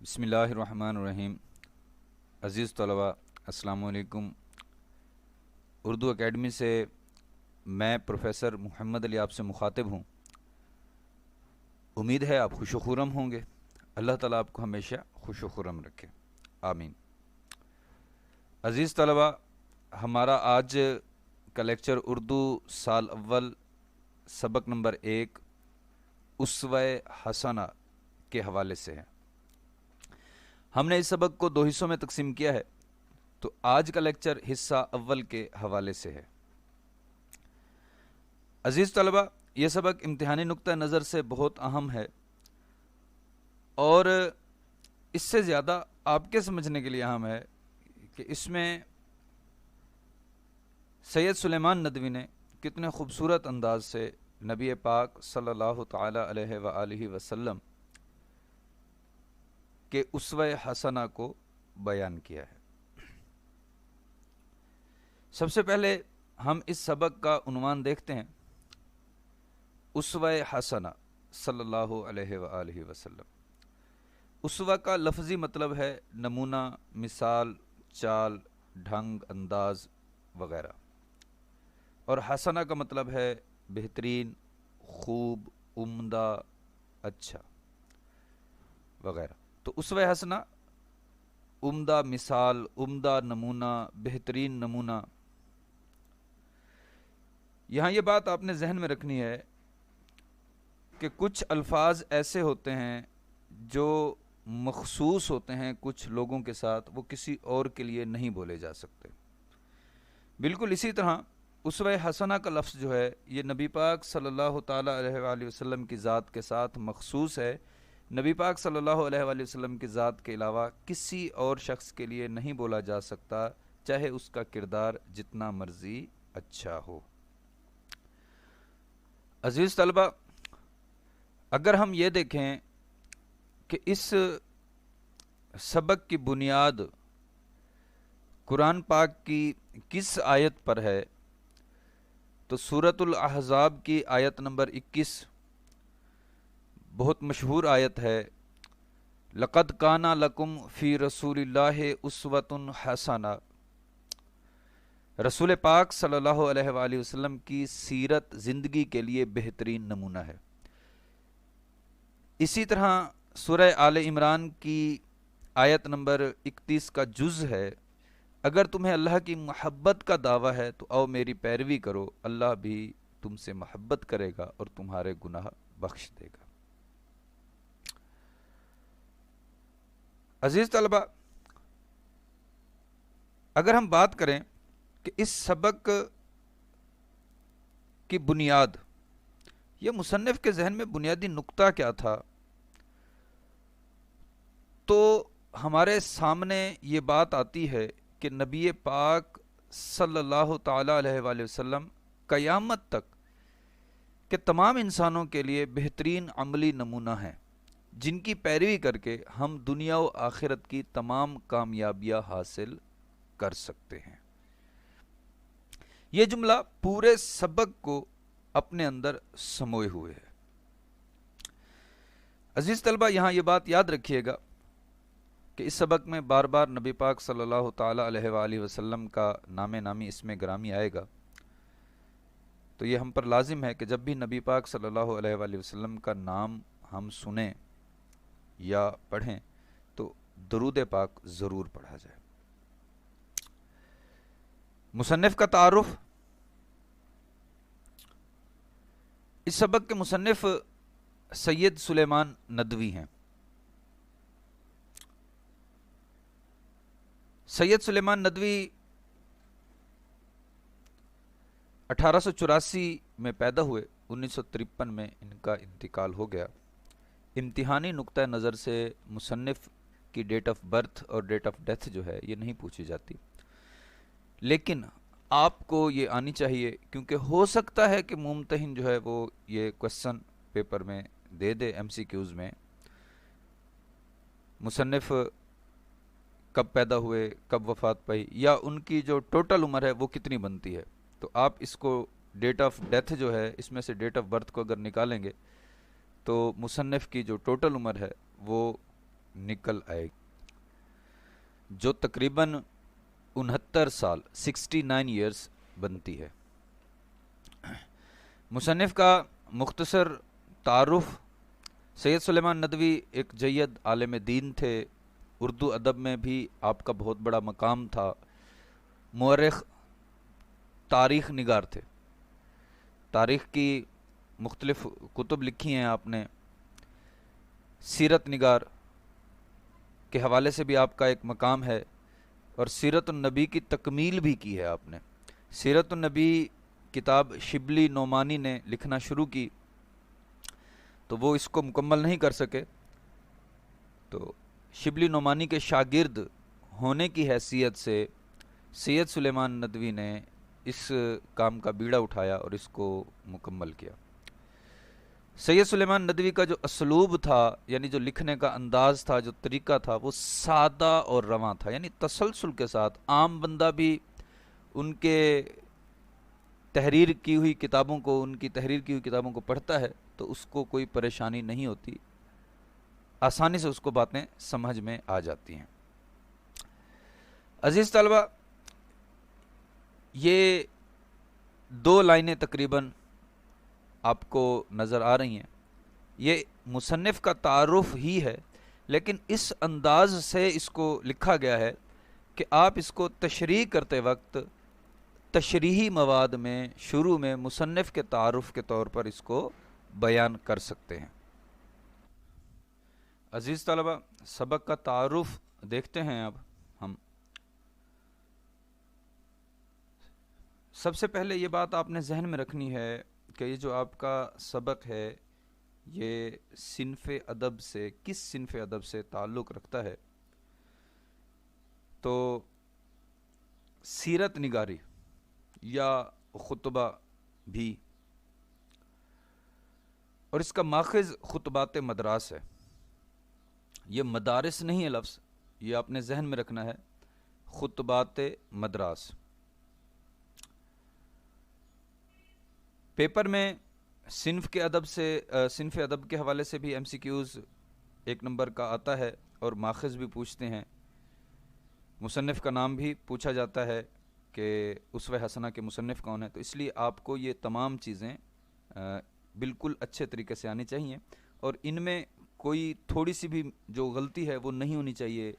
بسم اللہ الرحمن الرحیم۔ عزیز طلباء، السلام علیکم۔ اردو اکیڈمی سے میں پروفیسر محمد علی آپ سے مخاطب ہوں۔ امید ہے آپ خوش و خرم ہوں گے۔ اللہ تعالیٰ آپ کو ہمیشہ خوش و خرم رکھے، آمین۔ عزیز طلباء، ہمارا آج کا لیکچر اردو سال اول سبق نمبر 1 اسوہ حسنہ کے حوالے سے ہے۔ ہم نے اس سبق کو 2 حصوں میں تقسیم کیا ہے، تو آج کا لیکچر حصہ اول کے حوالے سے ہے۔ عزیز طلبہ، یہ سبق امتحانی نقطہ نظر سے بہت اہم ہے، اور اس سے زیادہ آپ کے سمجھنے کے لیے اہم ہے کہ اس میں سید سلیمان ندوی نے کتنے خوبصورت انداز سے نبی پاک صلی اللہ تعالی علیہ وآلہ وسلم کہ اسوہ حسنہ کو بیان کیا ہے۔ سب سے پہلے ہم اس سبق کا عنوان دیکھتے ہیں، اسوہ حسنہ صلی اللہ علیہ وآلہ وسلم۔ اسوہ کا لفظی مطلب ہے نمونہ، مثال، چال، ڈھنگ، انداز وغیرہ، اور حسنہ کا مطلب ہے بہترین، خوب، عمدہ، اچھا وغیرہ۔ تو اسوہ حسنہ عمدہ مثال، عمدہ نمونہ، بہترین نمونہ۔ یہاں یہ بات آپ نے ذہن میں رکھنی ہے کہ کچھ الفاظ ایسے ہوتے ہیں جو مخصوص ہوتے ہیں کچھ لوگوں کے ساتھ، وہ کسی اور کے لیے نہیں بولے جا سکتے۔ بالکل اسی طرح اسوہ حسنہ کا لفظ جو ہے یہ نبی پاک صلی اللہ تعالیٰ علیہ وآلہ وسلم کی ذات کے ساتھ مخصوص ہے۔ نبی پاک صلی اللہ علیہ وآلہ وسلم کی ذات کے علاوہ کسی اور شخص کے لیے نہیں بولا جا سکتا، چاہے اس کا کردار جتنا مرضی اچھا ہو۔ عزیز طلبہ، اگر ہم یہ دیکھیں کہ اس سبق کی بنیاد قرآن پاک کی کس آیت پر ہے، تو سورۃ الاحزاب کی آیت نمبر 21 بہت مشہور آیت ہے، لَقَدْ كَانَ لَكُمْ فِي رَسُولِ اللَّهِ أُسْوَةٌ حَسَنَةٌ۔ رسول پاک صلی اللہ علیہ وآلہ وسلم کی سیرت زندگی کے لیے بہترین نمونہ ہے۔ اسی طرح سورہ آل عمران کی آیت نمبر 31 کا جز ہے، اگر تمہیں اللہ کی محبت کا دعویٰ ہے تو آؤ میری پیروی کرو، اللہ بھی تم سے محبت کرے گا اور تمہارے گناہ بخش دے گا۔ عزیز طلبہ، اگر ہم بات کریں کہ اس سبق کی بنیاد یا مصنف کے ذہن میں بنیادی نقطہ کیا تھا، تو ہمارے سامنے یہ بات آتی ہے کہ نبی پاک صلی اللہ تعالی علیہ وآلہ وسلم قیامت تک کہ تمام انسانوں کے لیے بہترین عملی نمونہ ہیں، جن کی پیروی کر کے ہم دنیا و آخرت کی تمام کامیابیاں حاصل کر سکتے ہیں۔ یہ جملہ پورے سبق کو اپنے اندر سموئے ہوئے ہے۔ عزیز طلبہ، یہاں یہ بات یاد رکھیے گا کہ اس سبق میں بار بار نبی پاک صلی اللہ تعالی علیہ وآلہ وسلم کا نام نامی اسم گرامی آئے گا، تو یہ ہم پر لازم ہے کہ جب بھی نبی پاک صلی اللہ علیہ وآلہ وسلم کا نام ہم سنیں یا پڑھیں تو درود پاک ضرور پڑھا جائے۔ مصنف کا تعارف، اس سبق کے مصنف سید سلیمان ندوی ہیں۔ سید سلیمان ندوی 1884 میں پیدا ہوئے، 1953 میں ان کا انتقال ہو گیا۔ امتحانی نقطہ نظر سے مصنف کی ڈیٹ آف برتھ اور ڈیٹ آف ڈیتھ جو ہے یہ نہیں پوچھی جاتی، لیکن آپ کو یہ آنی چاہیے، کیونکہ ہو سکتا ہے کہ ممتحن جو ہے وہ یہ کوسچن پیپر میں دے دے، ایم سی کیوز میں، مصنف کب پیدا ہوئے، کب وفات پائی، یا ان کی جو ٹوٹل عمر ہے وہ کتنی بنتی ہے۔ تو آپ اس کو ڈیٹ آف ڈیتھ جو ہے اس میں سے ڈیٹ آف برتھ کو اگر نکالیں گے تو مصنف کی جو ٹوٹل عمر ہے وہ نکل آئے گی، جو تقریباً 69 سال 69 ایئرس بنتی ہے۔ مصنف کا مختصر تعارف: سید سلیمان ندوی ایک جید عالم دین تھے، اردو ادب میں بھی آپ کا بہت بڑا مقام تھا، مورخ، تاریخ نگار تھے، تاریخ کی مختلف کتب لکھی ہیں آپ نے، سیرت نگار کے حوالے سے بھی آپ کا ایک مقام ہے، اور سیرت النبی کی تکمیل بھی کی ہے آپ نے۔ سیرت النبی کتاب شبلی نعمانی نے لکھنا شروع کی تو وہ اس کو مکمل نہیں کر سکے، تو شبلی نعمانی کے شاگرد ہونے کی حیثیت سے سید سلیمان ندوی نے اس کام کا بیڑا اٹھایا اور اس کو مکمل کیا۔ سید سلیمان ندوی کا جو اسلوب تھا، یعنی جو لکھنے کا انداز تھا، جو طریقہ تھا، وہ سادہ اور رواں تھا، یعنی تسلسل کے ساتھ عام بندہ بھی ان کے تحریر کی ہوئی کتابوں کو، ان کی تحریر کی ہوئی کتابوں کو پڑھتا ہے تو اس کو کوئی پریشانی نہیں ہوتی، آسانی سے اس کو باتیں سمجھ میں آ جاتی ہیں۔ عزیز طلبہ، یہ 2 لائنیں تقریباً آپ کو نظر آ رہی ہیں، یہ مصنف کا تعارف ہی ہے، لیکن اس انداز سے اس کو لکھا گیا ہے کہ آپ اس کو تشریح کرتے وقت تشریحی مواد میں شروع میں مصنف کے تعارف کے طور پر اس کو بیان کر سکتے ہیں۔ عزیز طلبہ، سبق کا تعارف دیکھتے ہیں اب ہم۔ سب سے پہلے یہ بات آپ نے ذہن میں رکھنی ہے کہ یہ جو آپ کا سبق ہے یہ صنف ادب سے، کس صنف ادب سے تعلق رکھتا ہے؟ تو سیرت نگاری یا خطبہ بھی، اور اس کا ماخذ خطبات مدراس ہے، یہ مدارس نہیں ہے لفظ، یہ آپ نے ذہن میں رکھنا ہے، خطبات مدراس۔ پیپر میں صنف کے ادب سے، صنف ادب کے حوالے سے بھی ایم سی کیوز 1 نمبر کا آتا ہے، اور ماخذ بھی پوچھتے ہیں، مصنف کا نام بھی پوچھا جاتا ہے کہ اسوہ حسنہ کے مصنف کون ہے، تو اس لیے آپ کو یہ تمام چیزیں بالکل اچھے طریقے سے آنی چاہیے، اور ان میں کوئی تھوڑی سی بھی جو غلطی ہے وہ نہیں ہونی چاہیے۔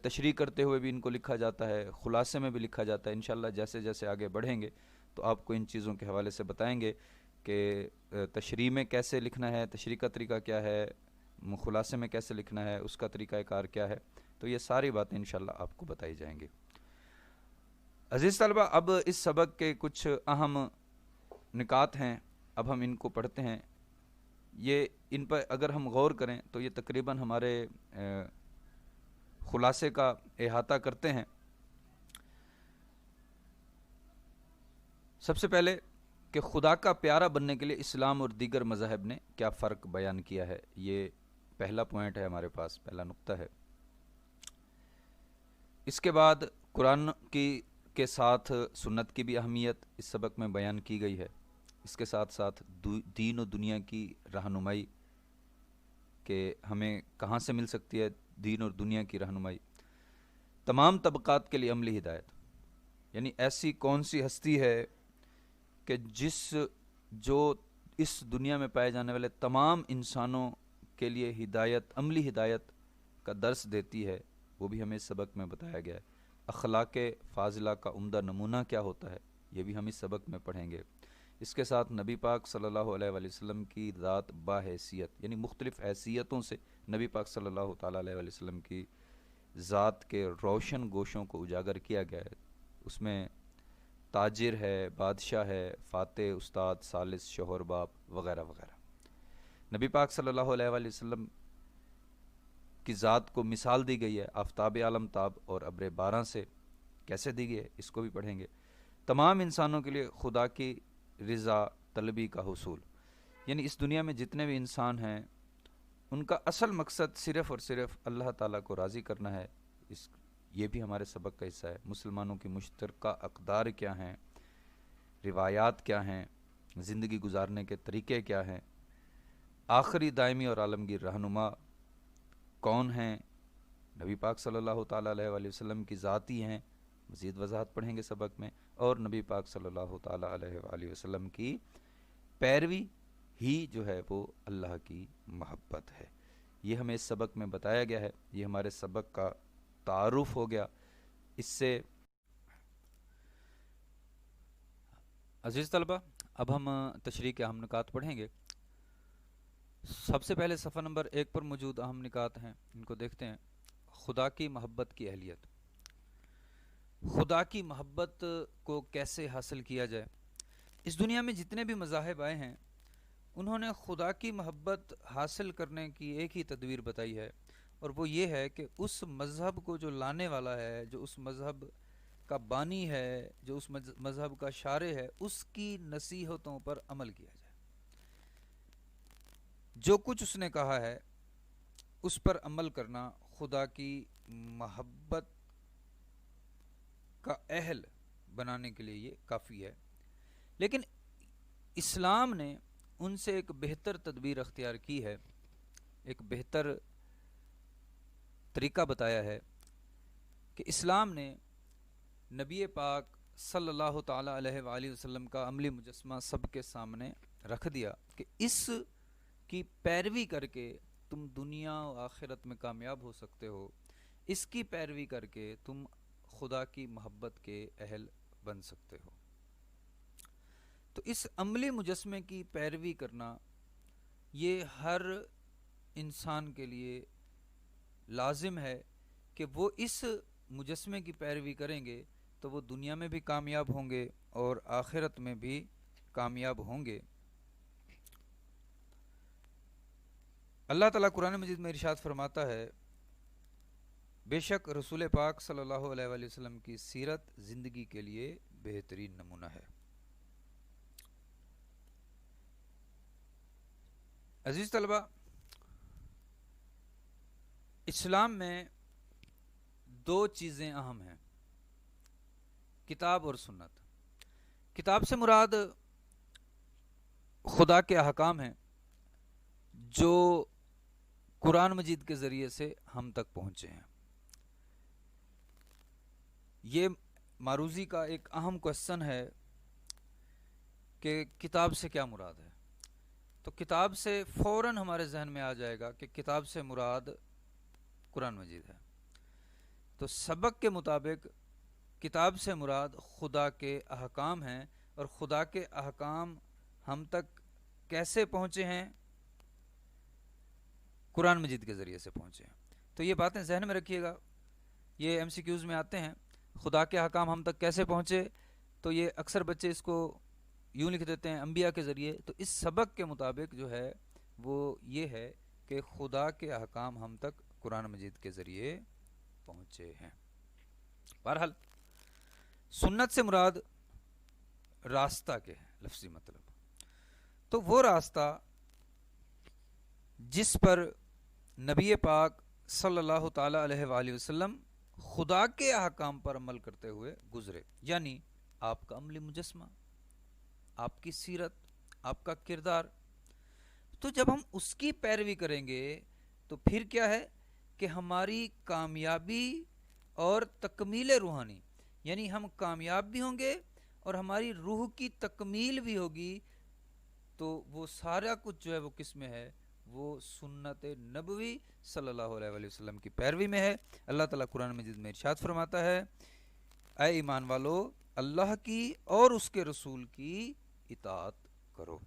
تشریح کرتے ہوئے بھی ان کو لکھا جاتا ہے، خلاصے میں بھی لکھا جاتا ہے، انشاءاللہ جیسے جیسے آگے بڑھیں گے تو آپ کو ان چیزوں کے حوالے سے بتائیں گے کہ تشریح میں کیسے لکھنا ہے، تشریح کا طریقہ کیا ہے، خلاصے میں کیسے لکھنا ہے، اس کا طریقہ کار کیا ہے، تو یہ ساری باتیں انشاءاللہ آپ کو بتائی جائیں گی۔ عزیز طلبہ، اب اس سبق کے کچھ اہم نکات ہیں، اب ہم ان کو پڑھتے ہیں۔ یہ ان پر اگر ہم غور کریں تو یہ تقریباً ہمارے خلاصے کا احاطہ کرتے ہیں۔ سب سے پہلے کہ خدا کا پیارا بننے کے لیے اسلام اور دیگر مذاہب نے کیا فرق بیان کیا ہے، یہ پہلا پوائنٹ ہے ہمارے پاس، پہلا نقطہ ہے۔ اس کے بعد قرآن کے ساتھ سنت کی بھی اہمیت اس سبق میں بیان کی گئی ہے، اس کے ساتھ ساتھ دین و دنیا کی رہنمائی کہ ہمیں کہاں سے مل سکتی ہے دین اور دنیا کی رہنمائی، تمام طبقات کے لیے عملی ہدایت، یعنی ایسی کون سی ہستی ہے کہ جو اس دنیا میں پائے جانے والے تمام انسانوں کے لیے ہدایت، عملی ہدایت کا درس دیتی ہے، وہ بھی ہمیں اس سبق میں بتایا گیا ہے۔ اخلاق فاضلہ کا عمدہ نمونہ کیا ہوتا ہے، یہ بھی ہم اس سبق میں پڑھیں گے۔ اس کے ساتھ نبی پاک صلی اللہ علیہ وآلہ وسلم کی ذات باحیثیت، یعنی مختلف حیثیتوں سے نبی پاک صلی اللہ تعالیٰ علیہ وآلہ وسلم کی ذات کے روشن گوشوں کو اجاگر کیا گیا ہے۔ اس میں تاجر ہے، بادشاہ ہے، فاتح، استاد، ثالث، شوہر، باپ وغیرہ وغیرہ۔ نبی پاک صلی اللہ علیہ وآلہ وسلم کی ذات کو مثال دی گئی ہے آفتاب عالم تاب اور ابر باراں سے، کیسے دی گئی ہے اس کو بھی پڑھیں گے۔ تمام انسانوں کے لیے خدا کی رضا طلبی کا حصول، یعنی اس دنیا میں جتنے بھی انسان ہیں ان کا اصل مقصد صرف اور صرف اللہ تعالیٰ کو راضی کرنا ہے، یہ بھی ہمارے سبق کا حصہ ہے۔ مسلمانوں کی مشترکہ اقدار کیا ہیں، روایات کیا ہیں، زندگی گزارنے کے طریقے کیا ہیں، آخری دائمی اور عالمگیر رہنما کون ہیں؟ نبی پاک صلی اللہ تعالیٰ علیہ وآلہ وسلم کی ذاتی ہیں، مزید وضاحت پڑھیں گے سبق میں، اور نبی پاک صلی اللہ تعالیٰ علیہ وآلہ وسلم کی پیروی ہی جو ہے وہ اللہ کی محبت ہے۔ یہ ہمیں اس سبق میں بتایا گیا ہے، یہ ہمارے سبق کا تعارف ہو گیا۔ اس سے عزیز طلبہ، اب ہم تشریح کے اہم نکات پڑھیں گے۔ سب سے پہلے صفحہ نمبر 1 پر موجود اہم نکات ہیں، ان کو دیکھتے ہیں۔ خدا کی محبت کی اہلیت۔ خدا کی محبت کو کیسے حاصل کیا جائے؟ اس دنیا میں جتنے بھی مذاہب آئے ہیں، انہوں نے خدا کی محبت حاصل کرنے کی ایک ہی تدبیر بتائی ہے، اور وہ یہ ہے کہ اس مذہب کو جو لانے والا ہے، جو اس مذہب کا بانی ہے، جو اس مذہب کا شارع ہے، اس کی نصیحتوں پر عمل کیا جائے۔ جو کچھ اس نے کہا ہے اس پر عمل کرنا خدا کی محبت کا اہل بنانے کے لیے یہ کافی ہے۔ لیکن اسلام نے ان سے ایک بہتر تدبیر اختیار کی ہے، ایک بہتر طریقہ بتایا ہے کہ اسلام نے نبی پاک صلی اللہ تعالیٰ علیہ وآلہ وسلم کا عملی مجسمہ سب کے سامنے رکھ دیا کہ اس کی پیروی کر کے تم دنیا و آخرت میں کامیاب ہو سکتے ہو، اس کی پیروی کر کے تم خدا کی محبت کے اہل بن سکتے ہو۔ تو اس عملی مجسمے کی پیروی کرنا یہ ہر انسان کے لیے لازم ہے کہ وہ اس مجسمے کی پیروی کریں گے تو وہ دنیا میں بھی کامیاب ہوں گے اور آخرت میں بھی کامیاب ہوں گے۔ اللہ تعالیٰ قرآن مجید میں ارشاد فرماتا ہے، بے شک رسول پاک صلی اللہ علیہ وآلہ وسلم کی سیرت زندگی کے لیے بہترین نمونہ ہے۔ عزیز طلبہ، اسلام میں دو چیزیں اہم ہیں، کتاب اور سنت۔ کتاب سے مراد خدا کے احکام ہیں جو قرآن مجید کے ذریعے سے ہم تک پہنچے ہیں۔ یہ معروضی کا ایک اہم کوسچن ہے کہ کتاب سے کیا مراد ہے؟ تو کتاب سے فوراً ہمارے ذہن میں آ جائے گا کہ کتاب سے مراد قرآن مجید ہے۔ تو سبق کے مطابق کتاب سے مراد خدا کے احکام ہیں، اور خدا کے احکام ہم تک کیسے پہنچے ہیں؟ قرآن مجید کے ذریعے سے پہنچے ہیں۔ تو یہ باتیں ذہن میں رکھیے گا، یہ ایم سی کیوز میں آتے ہیں۔ خدا کے احکام ہم تک کیسے پہنچے؟ تو یہ اکثر بچے اس کو یوں لکھ دیتے ہیں انبیاء کے ذریعے۔ تو اس سبق کے مطابق جو ہے وہ یہ ہے کہ خدا کے احکام ہم تک قرآن مجید کے ذریعے پہنچے ہیں۔ بہرحال سنت سے مراد راستہ کے ہے، لفظی مطلب۔ تو وہ راستہ جس پر نبی پاک صلی اللہ تعالیٰ علیہ وآلہ وسلم خدا کے احکام پر عمل کرتے ہوئے گزرے، یعنی آپ کا عملی مجسمہ، آپ کی سیرت، آپ کا کردار۔ تو جب ہم اس کی پیروی کریں گے تو پھر کیا ہے کہ ہماری کامیابی اور تکمیل روحانی، یعنی ہم کامیاب بھی ہوں گے اور ہماری روح کی تکمیل بھی ہوگی۔ تو وہ سارا کچھ جو ہے وہ کس میں ہے؟ وہ سنت نبوی صلی اللہ علیہ وآلہ وسلم کی پیروی میں ہے۔ اللہ تعالیٰ قرآن مجید میں ارشاد فرماتا ہے، اے ایمان والو، اللہ کی اور اس کے رسول کی اطاعت کرو۔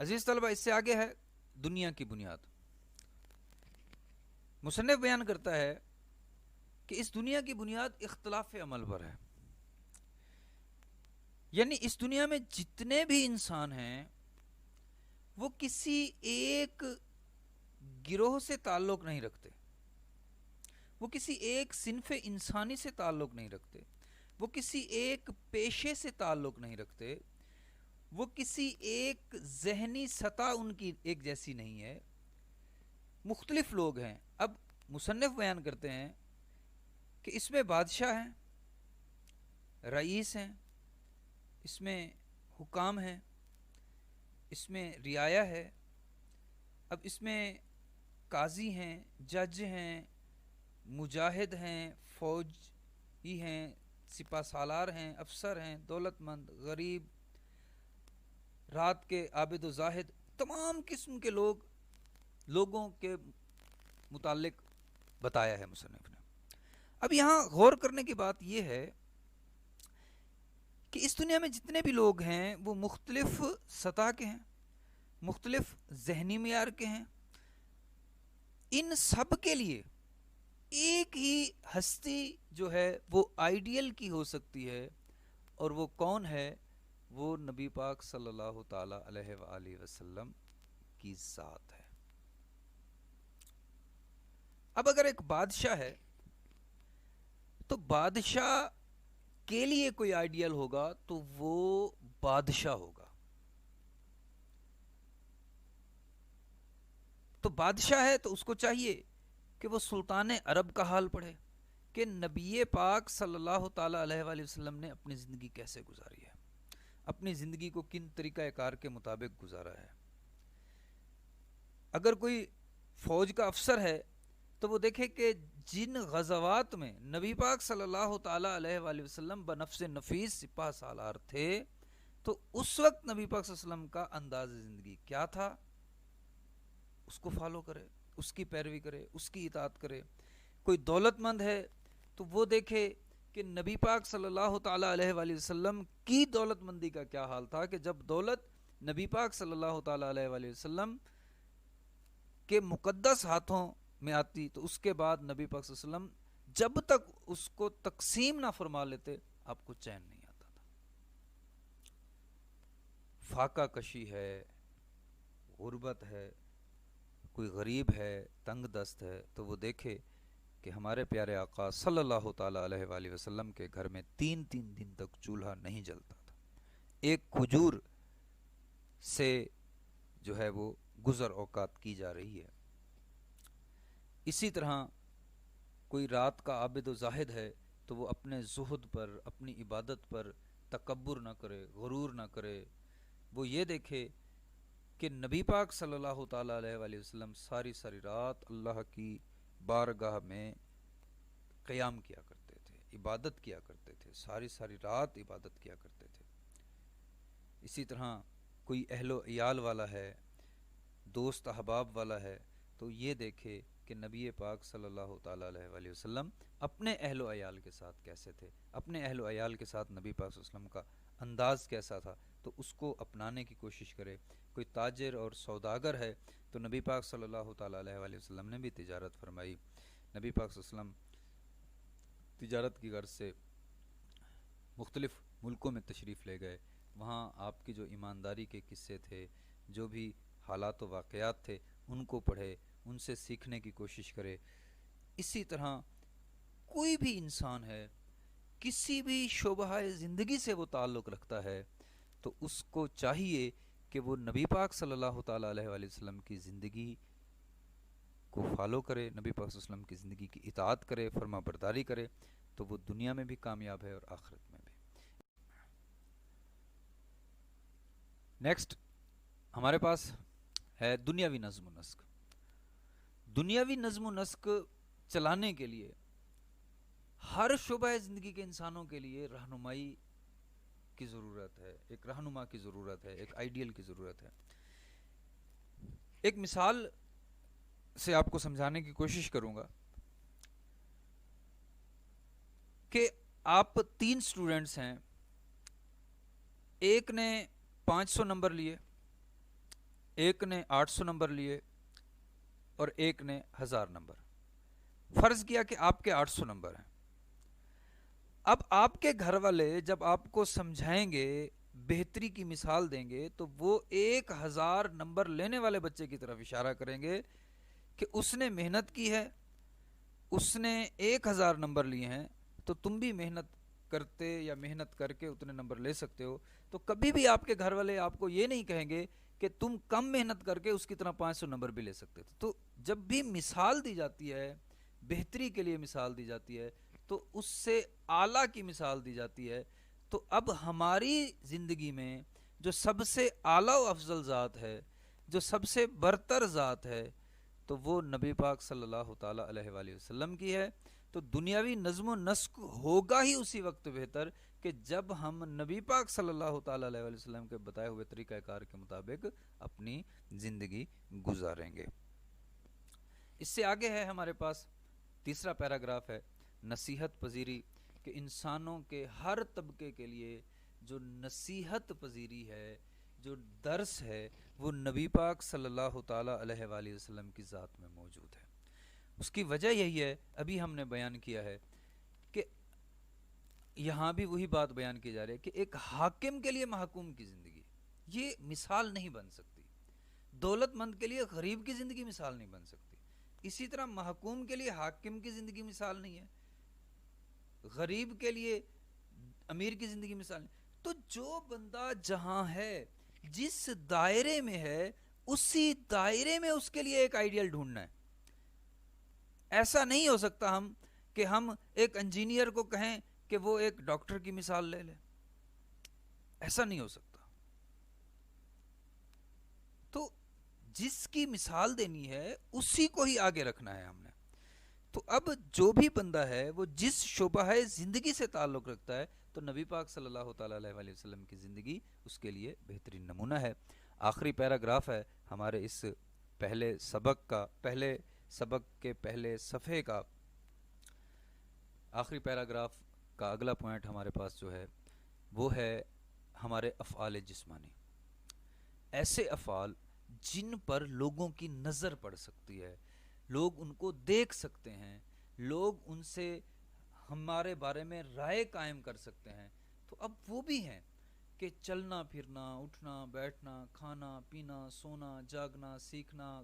عزیز طلبہ، اس سے آگے ہے دنیا کی بنیاد۔ مصنف بیان کرتا ہے کہ اس دنیا کی بنیاد اختلاف عمل پر ہے، یعنی اس دنیا میں جتنے بھی انسان ہیں وہ کسی ایک گروہ سے تعلق نہیں رکھتے، وہ کسی ایک صنف انسانی سے تعلق نہیں رکھتے، وہ کسی ایک پیشے سے تعلق نہیں رکھتے، وہ کسی ایک ذہنی سطح ان کی ایک جیسی نہیں ہے، مختلف لوگ ہیں۔ اب مصنف بیان کرتے ہیں کہ اس میں بادشاہ ہیں، رئیس ہیں، اس میں حکام ہیں، اس میں رعایا ہے، اب اس میں قاضی ہیں، جج ہیں، مجاہد ہیں، فوجی ہیں، سپہ سالار ہیں، افسر ہیں، دولت مند، غریب، رات کے عابد و زاہد، تمام قسم کے لوگوں کے متعلق بتایا ہے مصنف نے۔ اب یہاں غور کرنے کی بات یہ ہے کہ اس دنیا میں جتنے بھی لوگ ہیں وہ مختلف سطح کے ہیں، مختلف ذہنی معیار کے ہیں۔ ان سب کے لیے ایک ہی ہستی جو ہے وہ آئیڈیل کی ہو سکتی ہے، اور وہ کون ہے؟ وہ نبی پاک صلی اللہ تعالی علیہ وآلہ وسلم کی ذات ہے۔ اب اگر ایک بادشاہ ہے تو بادشاہ کے لیے کوئی آئیڈیل ہوگا تو وہ بادشاہ ہوگا۔ تو بادشاہ ہے تو اس کو چاہیے کہ وہ سلطان عرب کا حال پڑھے کہ نبی پاک صلی اللہ تعالی علیہ وآلہ وسلم نے اپنی زندگی کیسے گزاری ہے، اپنی زندگی کو کن طریقہ کار کے مطابق گزارا ہے۔ اگر کوئی فوج کا افسر ہے تو وہ دیکھے کہ جن غزوات میں نبی پاک صلی اللہ تعالی علیہ وآلہ وسلم بنفس نفیس سپہ سالار تھے تو اس وقت نبی پاک صلی اللہ علیہ وسلم کا انداز زندگی کیا تھا، اس کو فالو کرے، اس کی پیروی کرے، اس کی اطاعت کرے۔ کوئی دولت مند ہے تو وہ دیکھے کہ نبی پاک صلی اللہ تعالی علیہ وآلہ وسلم کی دولت مندی کا کیا حال تھا، کہ جب دولت نبی پاک صلی اللہ تعالی علیہ وآلہ وسلم کے مقدس ہاتھوں میں آتی تو اس کے بعد نبی پاک صلی اللہ علیہ وسلم جب تک اس کو تقسیم نہ فرما لیتے آپ کو چین نہیں آتا تھا۔ فاقہ کشی ہے، غربت ہے، کوئی غریب ہے، تنگ دست ہے، تو وہ دیکھے کہ ہمارے پیارے آقا صلی اللہ تعالی علیہ وآلہ وسلم کے گھر میں 3 دن تک چولہا نہیں جلتا تھا، ایک کھجور سے جو ہے وہ گزر اوقات کی جا رہی ہے۔ اسی طرح کوئی رات کا عابد و زاہد ہے تو وہ اپنے زہد پر، اپنی عبادت پر تکبر نہ کرے، غرور نہ کرے، وہ یہ دیکھے کہ نبی پاک صلی اللہ تعالی علیہ وآلہ وسلم ساری رات اللہ کی بارگاہ میں قیام کیا کرتے تھے، عبادت کیا کرتے تھے، ساری رات عبادت کیا کرتے تھے۔ اسی طرح کوئی اہل و عیال والا ہے، دوست احباب والا ہے، تو یہ دیکھے کہ نبی پاک صلی اللہ تعالی علیہ وآلہ وسلم اپنے اہل و عیال کے ساتھ کیسے تھے، اپنے اہل و عیال کے ساتھ نبی پاک صلی اللہ علیہ وسلم کا انداز کیسا تھا، تو اس کو اپنانے کی کوشش کرے۔ کوئی تاجر اور سوداگر ہے تو نبی پاک صلی اللہ تعالی علیہ وآلہ وسلم نے بھی تجارت فرمائی۔ نبی پاک صلی اللہ علیہ وسلم تجارت کی غرض سے مختلف ملکوں میں تشریف لے گئے، وہاں آپ کی جو ایمانداری کے قصے تھے، جو بھی حالات و واقعات تھے، ان کو پڑھے، ان سے سیکھنے کی کوشش کرے۔ اسی طرح کوئی بھی انسان ہے، کسی بھی شعبہ زندگی سے وہ تعلق رکھتا ہے تو اس کو چاہیے کہ وہ نبی پاک صلی اللہ تعالی علیہ وآلہ وسلم کی زندگی کو فالو کرے، نبی پاک صلی اللہ علیہ وسلم کی زندگی کی اطاعت کرے، فرما برداری کرے، تو وہ دنیا میں بھی کامیاب ہے اور آخرت میں بھی۔ نیکسٹ ہمارے پاس ہے دنیاوی نظم و نسق۔ دنیاوی نظم و نسق چلانے کے لیے ہر شعبہ زندگی کے انسانوں کے لیے رہنمائی کی ضرورت ہے، ایک رہنما کی ضرورت ہے، ایک آئیڈیل کی ضرورت ہے۔ ایک مثال سے آپ کو سمجھانے کی کوشش کروں گا کہ آپ 3 سٹوڈنٹس ہیں، ایک نے 500 نمبر لیے، ایک نے 800 نمبر لیے اور ایک نے 1000 نمبر۔ فرض کیا کہ آپ کے 800 نمبر ہیں۔ اب آپ کے گھر والے جب آپ کو سمجھائیں گے، بہتری کی مثال دیں گے، تو وہ 1000 نمبر لینے والے بچے کی طرف اشارہ کریں گے کہ اس نے محنت کی ہے، اس نے 1000 نمبر لیے ہیں، تو تم بھی محنت کرتے یا محنت کر کے اتنے نمبر لے سکتے ہو۔ تو کبھی بھی آپ کے گھر والے آپ کو یہ نہیں کہیں گے کہ تم کم محنت کر کے اس کی طرح 500 نمبر بھی لے سکتے تھے۔ تو جب بھی مثال دی جاتی ہے، بہتری کے لیے مثال دی جاتی ہے، تو اس سے اعلیٰ کی مثال دی جاتی ہے۔ تو اب ہماری زندگی میں جو سب سے اعلیٰ و افضل ذات ہے، جو سب سے برتر ذات ہے، تو وہ نبی پاک صلی اللہ تعالیٰ علیہ وآلہ وسلم کی ہے. تو دنیاوی نظم و نسق ہوگا ہی اسی وقت بہتر کہ جب ہم نبی پاک صلی اللہ تعالیٰ علیہ وآلہ وسلم کے بتائے ہوئے طریقہ کار کے مطابق اپنی زندگی گزاریں گے. اس سے آگے ہے ہمارے پاس تیسرا پیراگراف ہے نصیحت پذیری، کہ انسانوں کے ہر طبقے کے لیے جو نصیحت پذیری ہے، جو درس ہے، وہ نبی پاک صلی اللہ تعالیٰ علیہ وآلہ وسلم کی ذات میں موجود ہے. اس کی وجہ یہی ہے، ابھی ہم نے بیان کیا ہے کہ یہاں بھی وہی بات بیان کی جا رہی ہے کہ ایک حاکم کے لیے محکوم کی زندگی یہ مثال نہیں بن سکتی، دولت مند کے لیے غریب کی زندگی مثال نہیں بن سکتی، اسی طرح محکوم کے لیے حاکم کی زندگی مثال نہیں ہے، غریب کے لیے امیر کی زندگی مثال نہیں. تو جو بندہ جہاں ہے، جس دائرے میں ہے، اسی دائرے میں اس کے لیے ایک آئیڈیل ڈھونڈنا ہے. ایسا نہیں ہو سکتا کہ ہم ایک انجینئر کو کہیں کہ وہ ایک ڈاکٹر کی مثال لے لے، ایسا نہیں ہو سکتا. تو جس کی مثال دینی ہے اسی کو ہی آگے رکھنا ہے ہم نے. تو اب جو بھی بندہ ہے وہ جس شعبہ زندگی سے تعلق رکھتا ہے تو نبی پاک صلی اللہ تعالیٰ علیہ وآلہ وسلم کی زندگی اس کے لیے بہترین نمونہ ہے. آخری پیراگراف ہے ہمارے اس پہلے سبق کے پہلے صفحے کا آخری پیراگراف کا اگلا پوائنٹ ہمارے پاس جو ہے وہ ہے ہمارے افعال جسمانی. ایسے افعال جن پر لوگوں کی نظر پڑ سکتی ہے، لوگ ان کو دیکھ سکتے ہیں، لوگ ان سے ہمارے بارے میں رائے قائم کر سکتے ہیں. تو اب وہ بھی ہیں کہ چلنا پھرنا، اٹھنا بیٹھنا، کھانا پینا، سونا جاگنا، سیکھنا،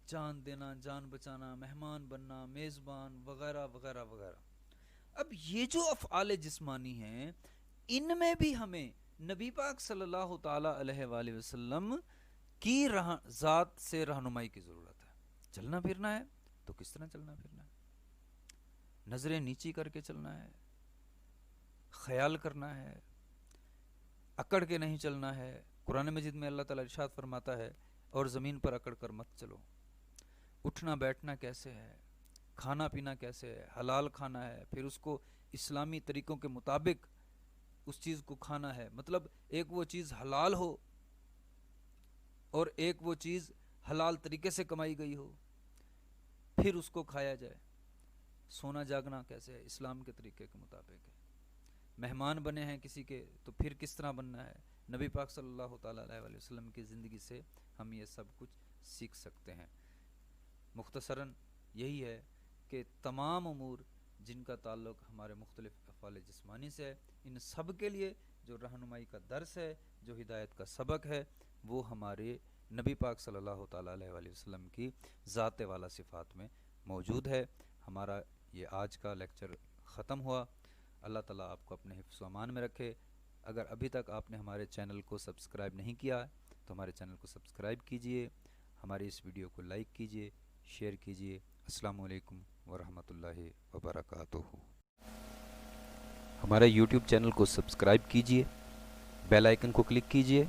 جان دینا، جان بچانا، مہمان بننا، میزبان وغیرہ وغیرہ وغیرہ. اب یہ جو افعال جسمانی ہیں ان میں بھی ہمیں نبی پاک صلی اللہ تعالی علیہ وآلہ وسلم کی ذات سے رہنمائی کی ضرورت ہے. چلنا پھرنا ہے تو کس طرح چلنا پھرنا ہے، نظریں نیچی کر کے چلنا ہے، خیال کرنا ہے، اکڑ کے نہیں چلنا ہے. قرآن مجید میں اللہ تعالیٰ ارشاد فرماتا ہے اور زمین پر اکڑ کر مت چلو. اٹھنا بیٹھنا کیسے ہے، کھانا پینا کیسے ہے، حلال کھانا ہے، پھر اس کو اسلامی طریقوں کے مطابق اس چیز کو کھانا ہے. مطلب ایک وہ چیز حلال ہو اور ایک وہ چیز حلال طریقے سے کمائی گئی ہو، پھر اس کو کھایا جائے. سونا جاگنا کیسے ہے، اسلام کے طریقے کے مطابق ہے. مہمان بنے ہیں کسی کے تو پھر کس طرح بننا ہے. نبی پاک صلی اللہ تعالیٰ علیہ وآلہ وسلم کی زندگی سے ہم یہ سب کچھ سیکھ سکتے ہیں. مختصراً یہی ہے کہ تمام امور جن کا تعلق ہمارے مختلف افعال جسمانی سے ہے، ان سب کے لیے جو رہنمائی کا درس ہے، جو ہدایت کا سبق ہے، وہ ہمارے نبی پاک صلی اللہ تعالیٰ علیہ وآلہ وسلم کی ذات والا صفات میں موجود ہے. ہمارا یہ آج کا لیکچر ختم ہوا. اللہ تعالیٰ آپ کو اپنے حفظ و امان میں رکھے. اگر ابھی تک آپ نے ہمارے چینل کو سبسکرائب نہیں کیا تو ہمارے چینل کو سبسکرائب کیجئے، ہماری اس ویڈیو کو لائک کیجئے، شیئر کیجئے. السلام علیکم ورحمۃ اللہ وبرکاتہ. ہمارے یوٹیوب چینل کو سبسکرائب کیجئے، بیل آئیکن کو کلک کیجئے،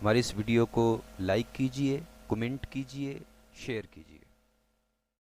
ہماری اس ویڈیو کو لائک کیجئے، کمنٹ کیجئے، شیئر کیجئے.